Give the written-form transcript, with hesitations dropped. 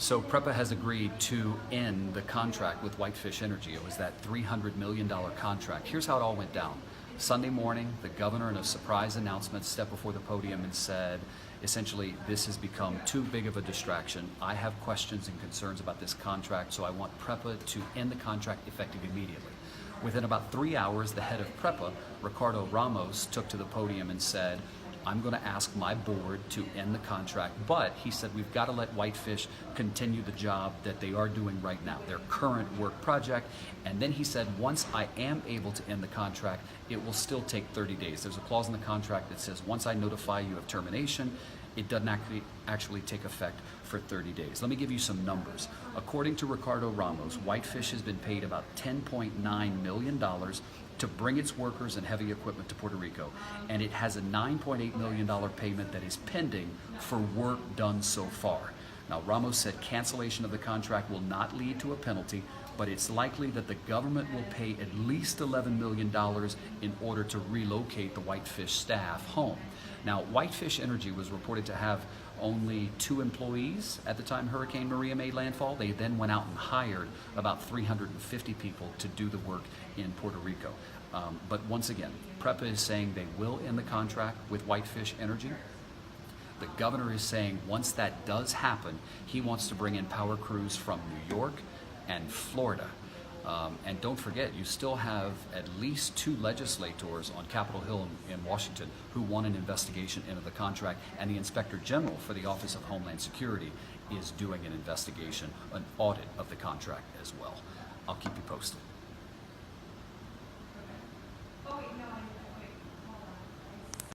So PREPA has agreed to end the contract with Whitefish Energy. It was that $300 million contract. Here's how it all went down. Sunday morning, the governor, in a surprise announcement, stepped before the podium and said, essentially, this has become too big of a distraction. I have questions and concerns about this contract, so I want PREPA to end the contract effective immediately. Within about 3 hours, the head of PREPA, Ricardo Ramos, took to the podium and said, I'm going to ask my board to end the contract, but he said we've got to let Whitefish continue the job that they are doing right now, their current work project. And then he said, once I am able to end the contract, it will still take 30 days. There's a clause in the contract that says once I notify you of termination, it doesn't actually take effect for 30 days. Let me give you some numbers. According to Ricardo Ramos, Whitefish has been paid about $10.9 million to bring its workers and heavy equipment to Puerto Rico. And it has a $9.8 million payment that is pending for work done so far. Now, Ramos said cancellation of the contract will not lead to a penalty, but it's likely that the government will pay at least $11 million in order to relocate the Whitefish staff home. Now, Whitefish Energy was reported to have only 2 employees at the time Hurricane Maria made landfall. They then went out and hired about 350 people to do the work in Puerto Rico. But once again, PREPA is saying they will end the contract with Whitefish Energy. The governor is saying once that does happen, he wants to bring in power crews from New York and Florida. And don't forget, you still have at least 2 legislators on Capitol Hill in Washington who want an investigation into the contract, and the Inspector General for the Office of Homeland Security is doing an investigation, an audit of the contract as well. I'll keep you posted.